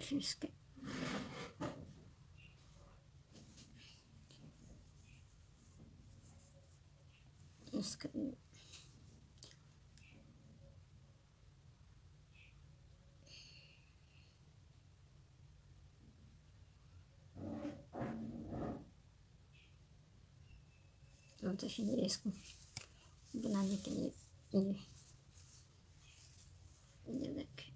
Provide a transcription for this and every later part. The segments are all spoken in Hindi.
फिर इसके इसका तो चलिए इसको बनाने के लिए ये देखें,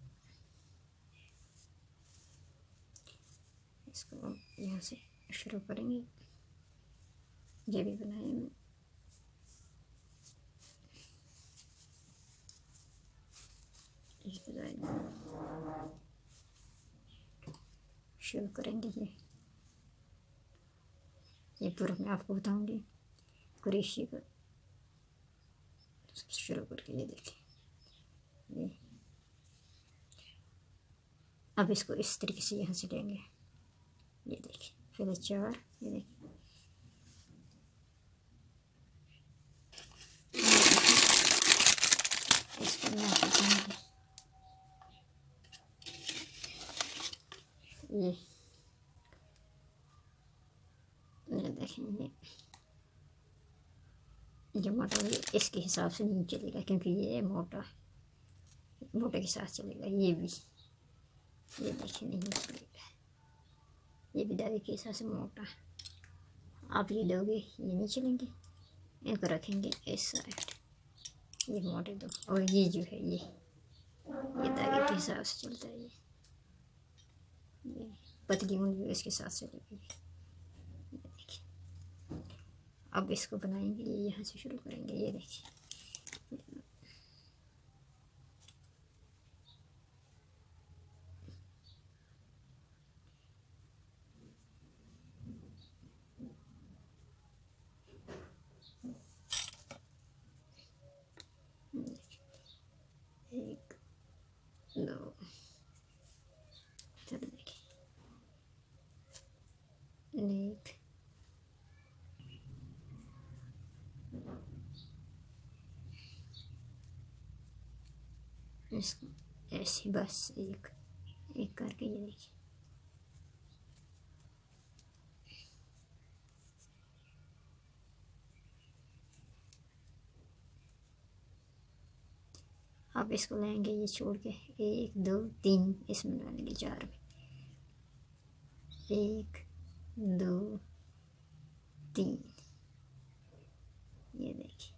इसको हम यहाँ से शुरू करेंगे। ये भी बनाएंगे, शुरू करेंगे। ये पूरा मैं आपको बताऊंगी कुरेशी का शुरू करके। ये देखिए, ये अब इसको इस तरीके से यहाँ से लेंगे। ये देखिए, फिर 4, ये देखिए, इसको मैं बताऊंगी। ये देखेंगे, जो मोटा इसके हिसाब से नहीं चलेगा, क्योंकि ये मोटे के साथ चलेगा। ये भी, ये देखिए, नहीं चलेगा। ये भी दादी के हिसाब से मोटा। आप ये लोगे, ये नहीं चलेंगे। इनको रखेंगे इस साइड, ये मोटे दो, और ये जो है ये दादी के हिसाब से चलता है। ये पतली मुंडी इसके साथ चलेगी। अब इसको बनाएंगे, ये यहाँ से शुरू करेंगे। ये देखिए, एक, दो, चलो देखिए, एक, इसको ऐसे बस एक एक करके, ये देखिए, अब इसको लेंगे ये छोड़ के, 1 2 3 इसमें डालेंगे 4 में। 1 2 3, ये देखिए,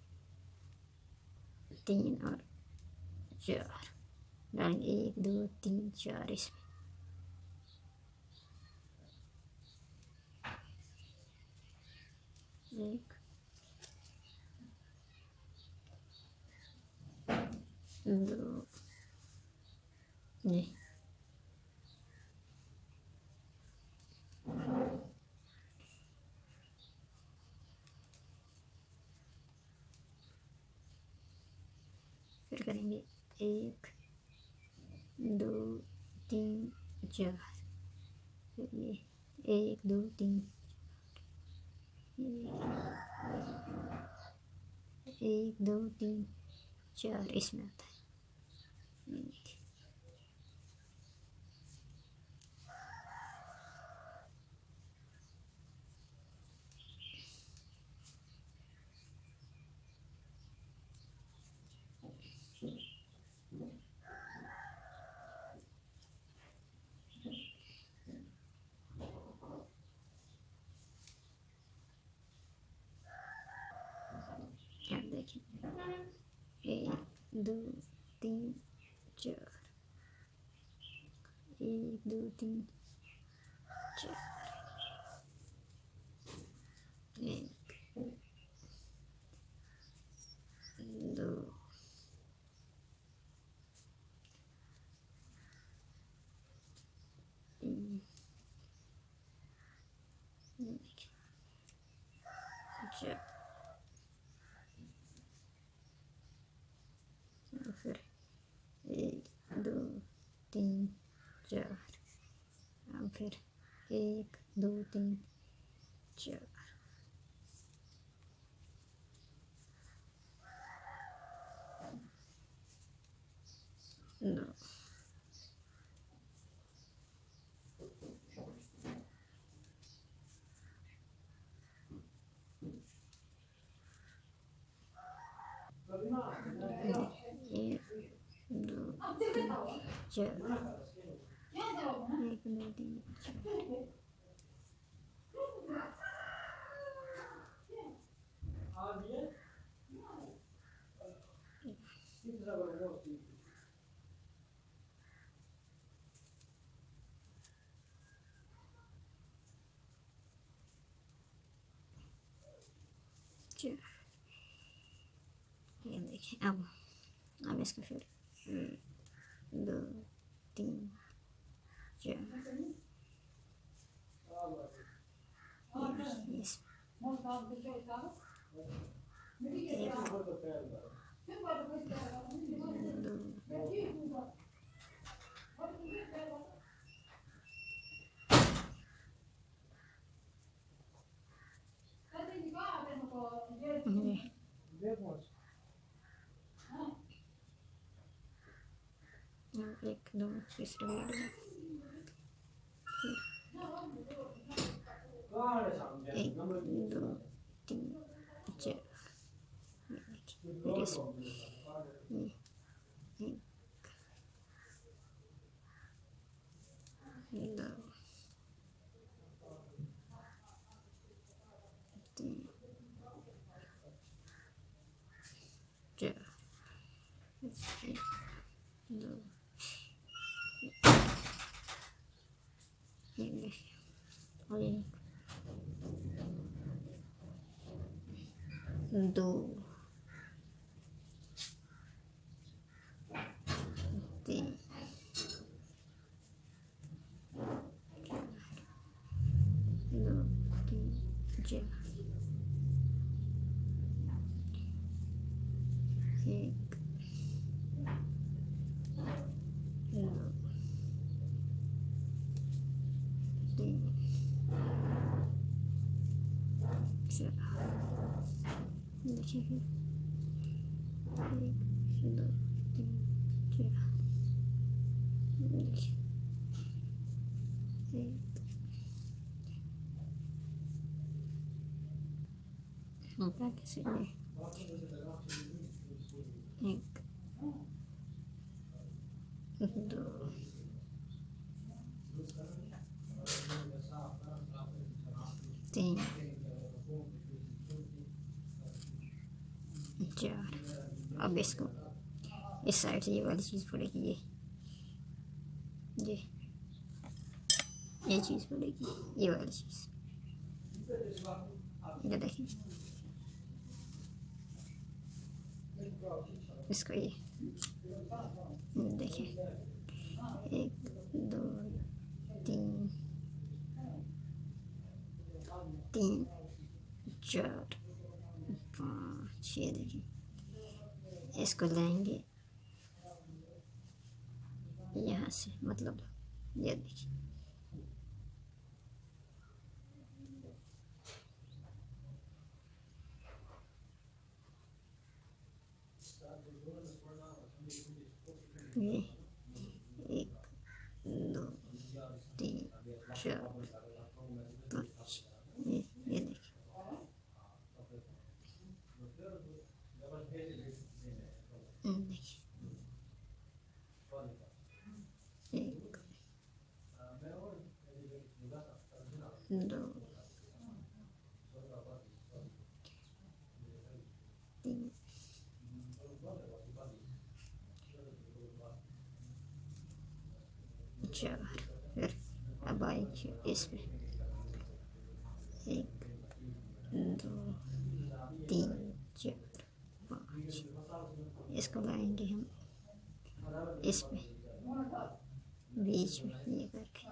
3 और 4 डालेंगे। 1 2 3 4 इसमें। एक, दो, ये फिर करेंगे 1 2 3 4, फिर ये 1 2 3, 1 2 3 4 इसमें आता है। ये देखिए, आप देखिए, 1 2 3 4, 1 2 3 4, 1 2 3, ये देखिए, 4, फिर 1 2 3 4, फिर 1 2 3 4, 2 चार, 1 2 3 4, ये देखिए। अब इसको फिर 2 3 4 इस एक दो तीसरे वीडियो में 1 2 3 4 फिर इस ये 1 2 3 4 1 2 और 2 3 2 3 4 1 2 3 4 देखिए फिर 1 2 3 4 देखिए 1 होता कैसे ये 1 2 3 4 अब इसको इस साइड से ये वाली चीज़ पड़ेगी ये चीज़ पड़ेगी, ये वाली चीज़ ये देखिए इसको ये देखिए 1 2 3 3 4 5 ये देखिए इसको लाएंगे यहाँ से, मतलब ये देखिए ये 1 2 3 4 5 ये देखिए देखिए 1 2 3 4 फिर अब आएंगे इसमें 1 2 3 4 5 इसको लाएंगे हम इसमें बीच में ये करके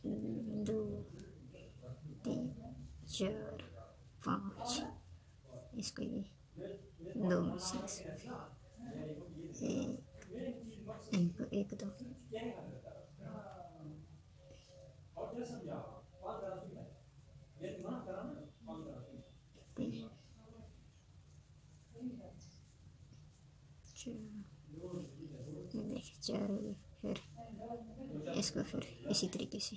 1 2 3 4 5 इसको ये 2 इनको 1 2 देखिए 4 हो गए। फिर इसको फिर इसी तरीके से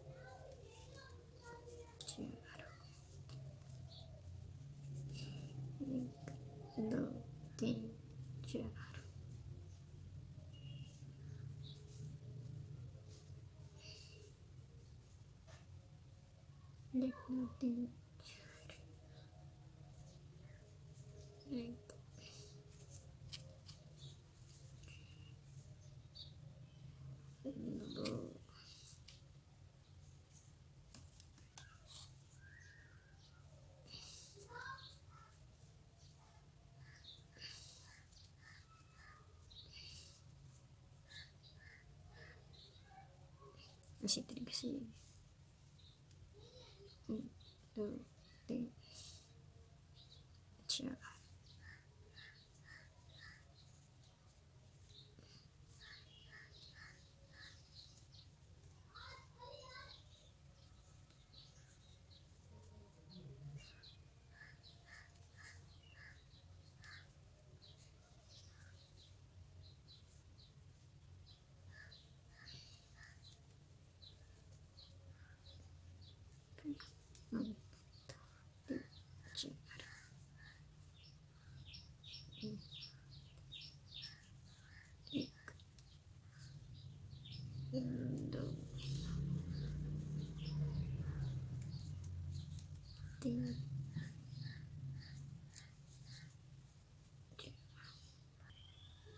एक दो तीन एक दो इसी तरीके से एक दो तीन चार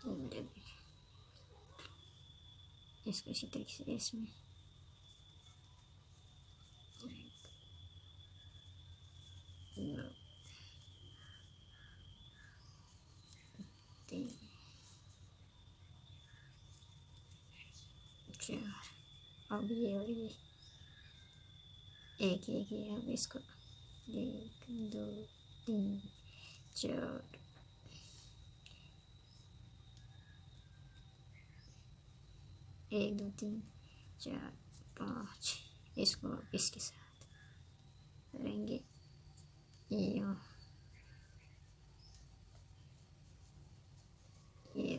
दो तीन इसको इसी तरीके से इसमें दो तीन चार। अब ये और ये एक एक ये अब इसको एक दो तीन चार एक दो तीन चार पाँच इसको अब इसके साथ करेंगे ये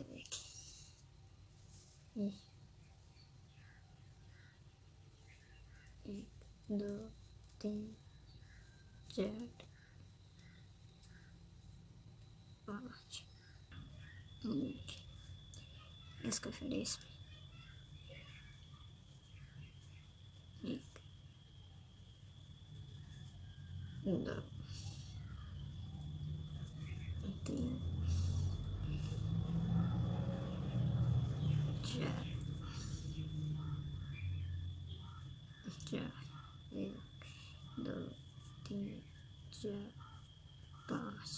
देखिए ये एक दो तीन चार पाँच इसको फिर इसमें एक दो तीन चार चार एक दो तीन चार पाँच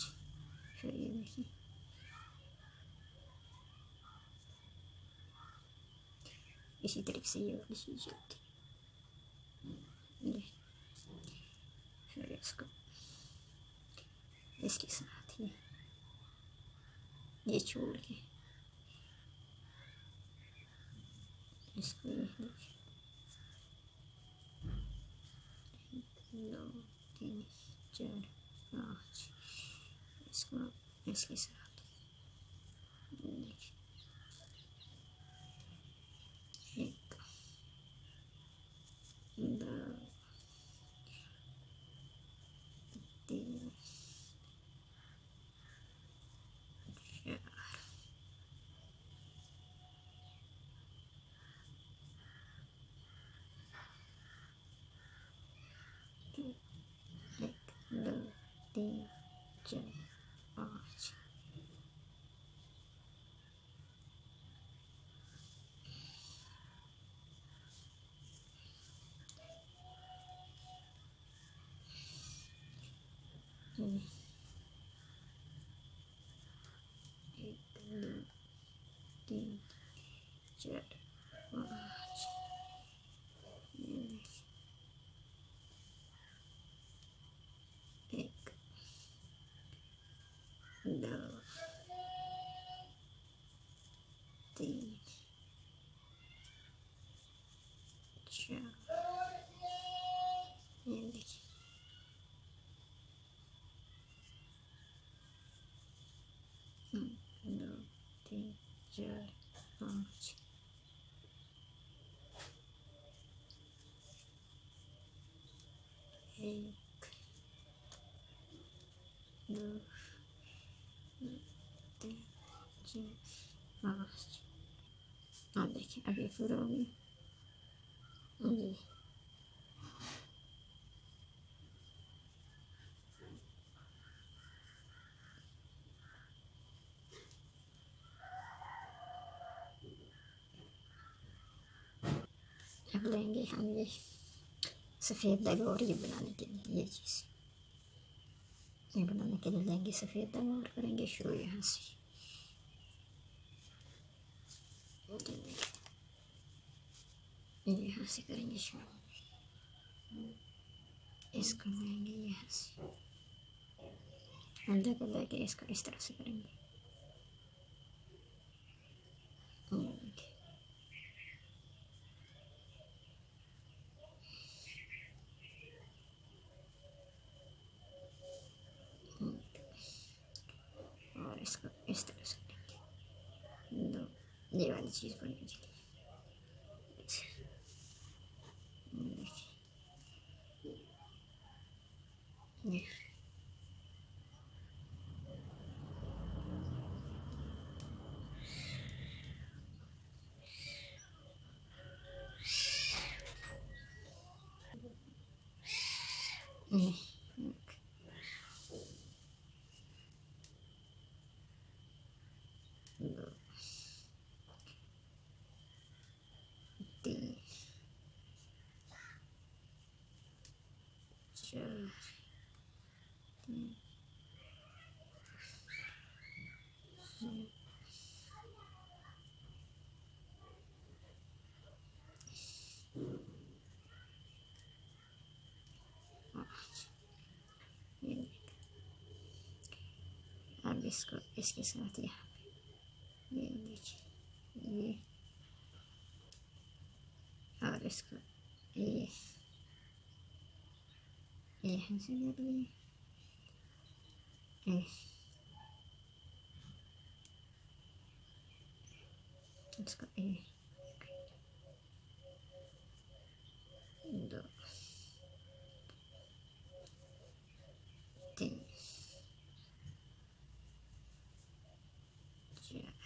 फिर ये देखिए इसी तरीके से ये वाली चीज़ चलती है। फिर इसको इसके साथ ही ये छोड़ के इसको ये देखिए एक दो तीन चार पाँच इसको इसके साथ देखिए एक दो तीन चार एक दो तीन चार पाँच एक दो तीन चार पाँच एक दो तीन चार ये देखिए दो तीन चार पाँच एक दो तीन चार पाँच। अब देखिए अभी पूरा हो गया ये अब लेंगे हम ये सफ़ेद धागा और ये बनाने के लिए ये चीज़ ये बनाने के लिए लेंगे सफ़ेद धागा और करेंगे शुरू यहाँ से। यहाँ से करेंगे शुरू, इसको लेंगे यहाँ से अंदर को लेके इसको इस तरह से करेंगे। और इसको इस तरह से करेंगे, दो ये वाली चीज़ बनने के लिए। ये दो तीन चार अब इसको इसके साथ यहाँ पे ये देखिए ये और इसको ये यहाँ से कर लिए इसको दो तीन चार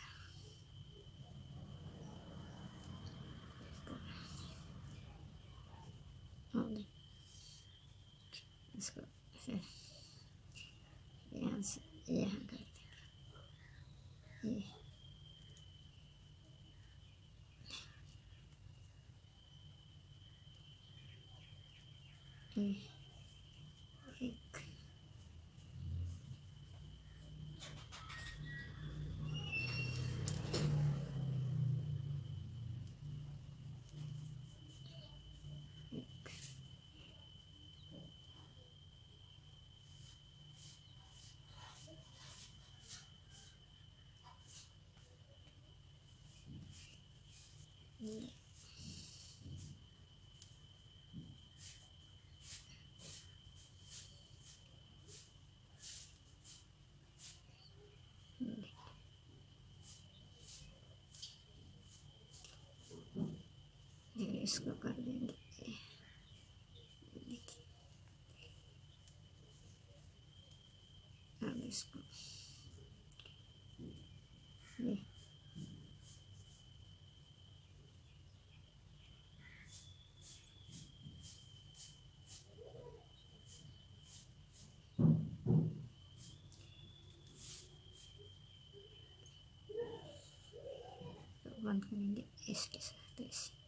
और इसको फिर यहाँ से यहाँ कर देंगे ये एक इसको कर देंगे। अब इसको ये बंद करेंगे इसके साथ ऐसे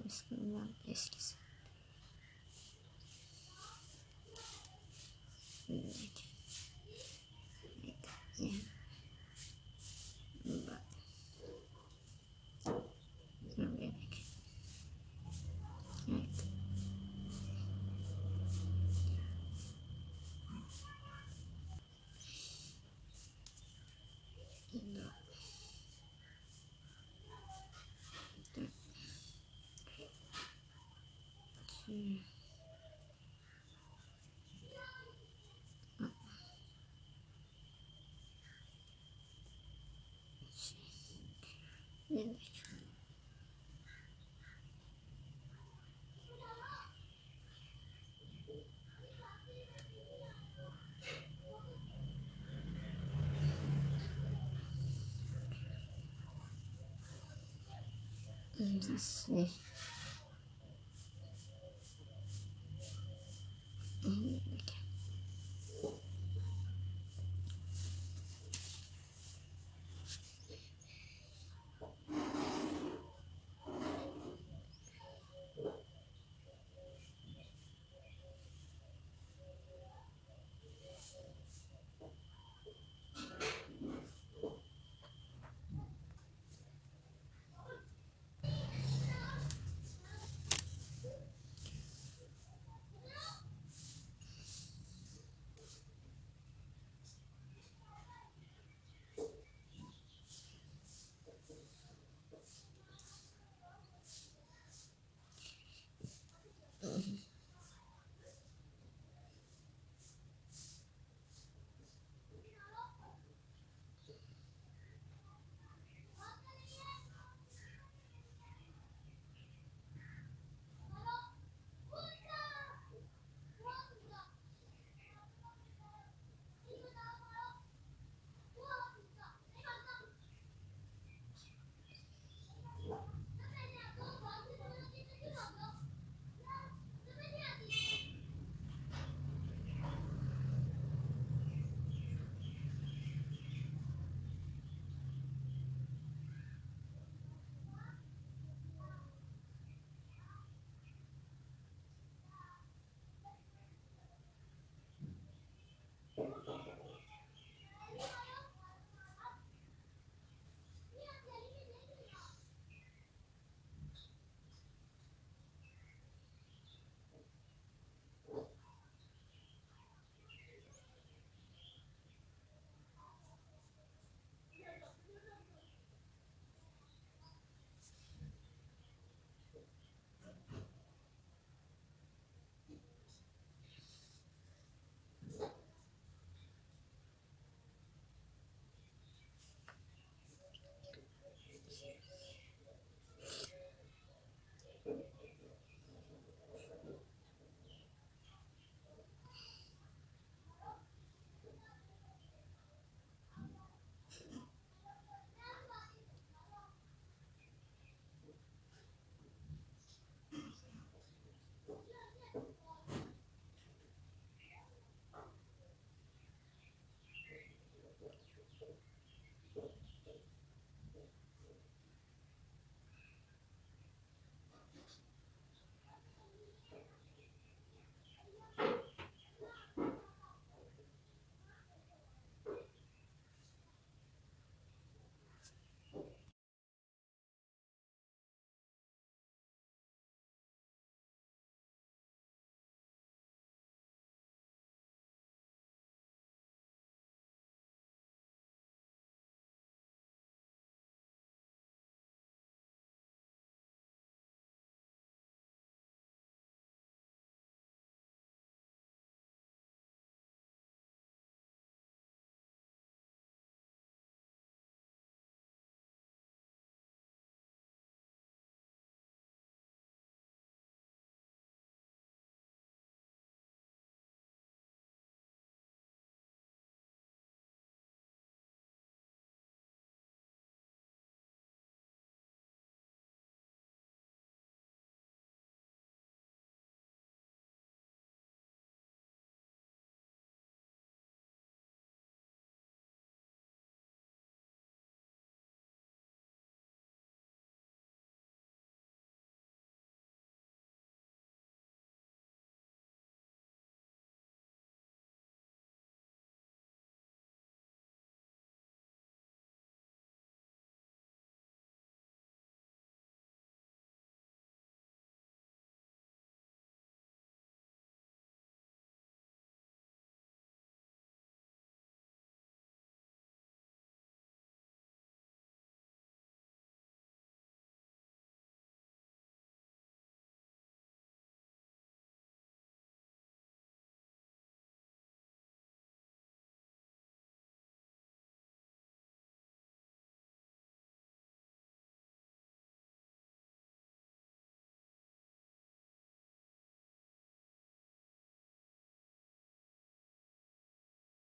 इसको बंद इसके साथ ये